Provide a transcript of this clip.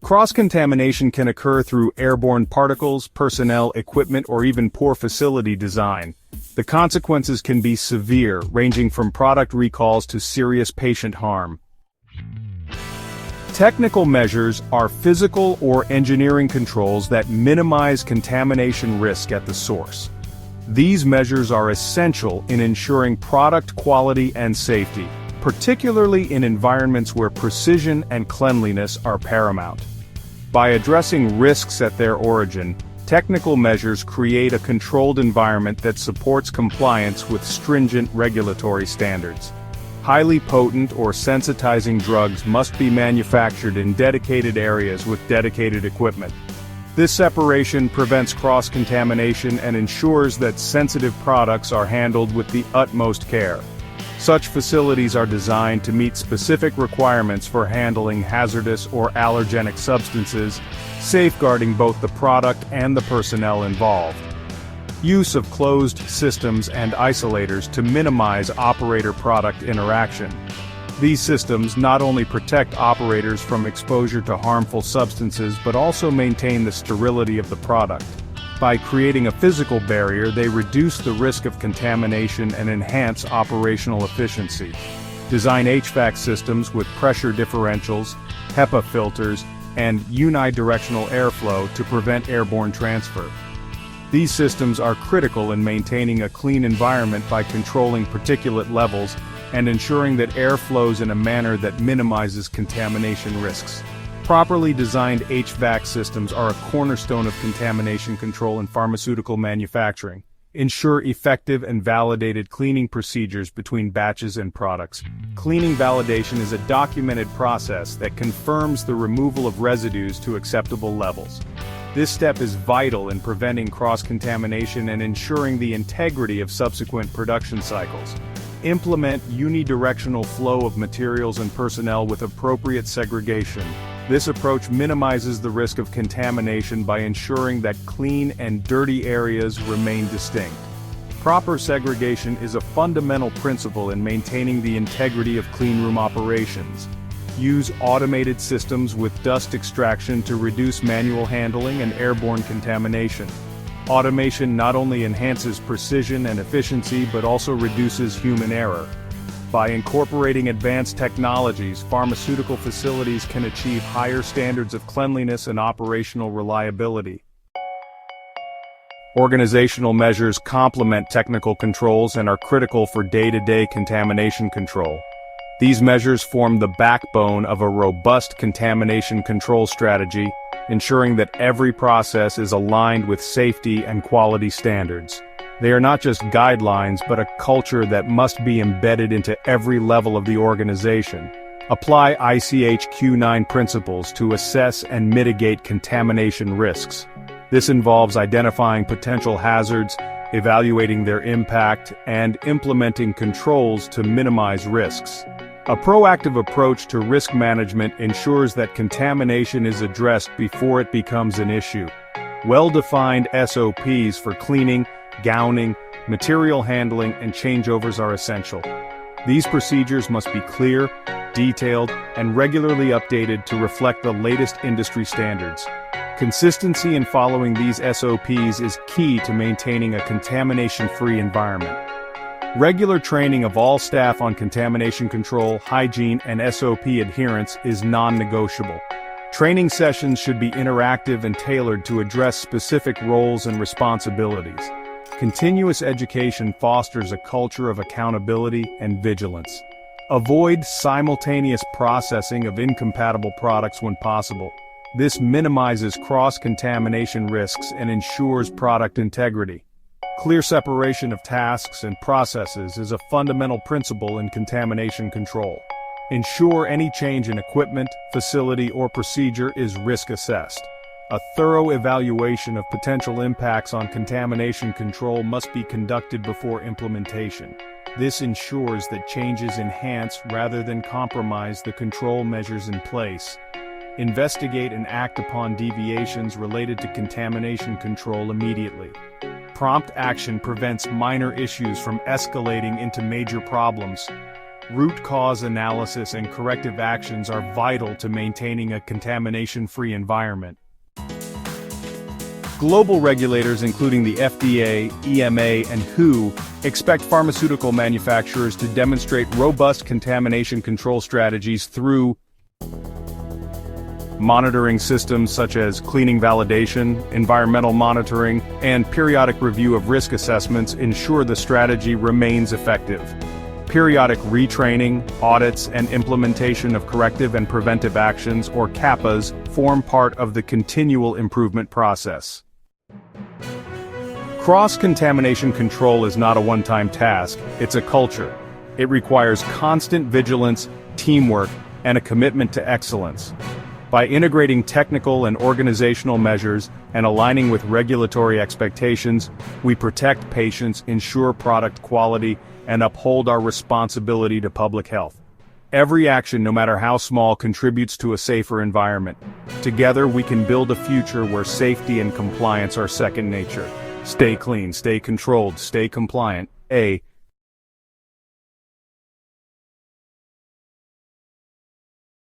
Cross-contamination can occur through airborne particles, personnel, equipment, or even poor facility design. The consequences can be severe, ranging from product recalls to serious patient harm. Technical measures are physical or engineering controls that minimize contamination risk at the source. These measures are essential in ensuring product quality and safety, particularly in environments where precision and cleanliness are paramount. By addressing risks at their origin, technical measures create a controlled environment that supports compliance with stringent regulatory standards. Highly potent or sensitizing drugs must be manufactured in dedicated areas with dedicated equipment. This separation prevents cross-contamination and ensures that sensitive products are handled with the utmost care. Such facilities are designed to meet specific requirements for handling hazardous or allergenic substances, safeguarding both the product and the personnel involved. Use of closed systems and isolators to minimize operator-product interaction. These systems not only protect operators from exposure to harmful substances but also maintain the sterility of the product. By creating a physical barrier, they reduce the risk of contamination and enhance operational efficiency. Design HVAC systems with pressure differentials, HEPA filters, and unidirectional airflow to prevent airborne transfer. These systems are critical in maintaining a clean environment by controlling particulate levels and ensuring that air flows in a manner that minimizes contamination risks. Properly designed HVAC systems are a cornerstone of contamination control in pharmaceutical manufacturing. Ensure effective and validated cleaning procedures between batches and products. Cleaning validation is a documented process that confirms the removal of residues to acceptable levels. This step is vital in preventing cross-contamination and ensuring the integrity of subsequent production cycles. Implement unidirectional flow of materials and personnel with appropriate segregation. This approach minimizes the risk of contamination by ensuring that clean and dirty areas remain distinct. Proper segregation is a fundamental principle in maintaining the integrity of cleanroom operations. Use automated systems with dust extraction to reduce manual handling and airborne contamination. Automation not only enhances precision and efficiency but also reduces human error. By incorporating advanced technologies, pharmaceutical facilities can achieve higher standards of cleanliness and operational reliability. Organizational measures complement technical controls and are critical for day-to-day contamination control. These measures form the backbone of a robust contamination control strategy, ensuring that every process is aligned with safety and quality standards. They are not just guidelines but a culture that must be embedded into every level of the organization. Apply ICH Q9 principles to assess and mitigate contamination risks. This involves identifying potential hazards, evaluating their impact, and implementing controls to minimize risks. A proactive approach to risk management ensures that contamination is addressed before it becomes an issue. Well-defined SOPs for cleaning, gowning, material handling, and changeovers are essential. These procedures must be clear, detailed, and regularly updated to reflect the latest industry standards. Consistency in following these SOPs is key to maintaining a contamination-free environment. Regular training of all staff on contamination control, hygiene, and SOP adherence is non-negotiable. Training sessions should be interactive and tailored to address specific roles and responsibilities. Continuous education fosters a culture of accountability and vigilance. Avoid simultaneous processing of incompatible products when possible. This minimizes cross-contamination risks and ensures product integrity. Clear separation of tasks and processes is a fundamental principle in contamination control. Ensure any change in equipment, facility, or procedure is risk-assessed. A thorough evaluation of potential impacts on contamination control must be conducted before implementation. This ensures that changes enhance rather than compromise the control measures in place. Investigate and act upon deviations related to contamination control immediately. Prompt action prevents minor issues from escalating into major problems. Root cause analysis and corrective actions are vital to maintaining a contamination-free environment. Global regulators, including the FDA, EMA, and WHO, expect pharmaceutical manufacturers to demonstrate robust contamination control strategies through monitoring systems such as cleaning validation, environmental monitoring, and periodic review of risk assessments ensure the strategy remains effective. Periodic retraining, audits, and implementation of corrective and preventive actions, or CAPAs, form part of the continual improvement process. Cross-contamination control is not a one-time task, it's a culture. It requires constant vigilance, teamwork, and a commitment to excellence. By integrating technical and organizational measures and aligning with regulatory expectations, we protect patients, ensure product quality, and uphold our responsibility to public health. Every action, no matter how small, contributes to a safer environment. Together, we can build a future where safety and compliance are second nature. Stay clean, stay controlled, stay compliant.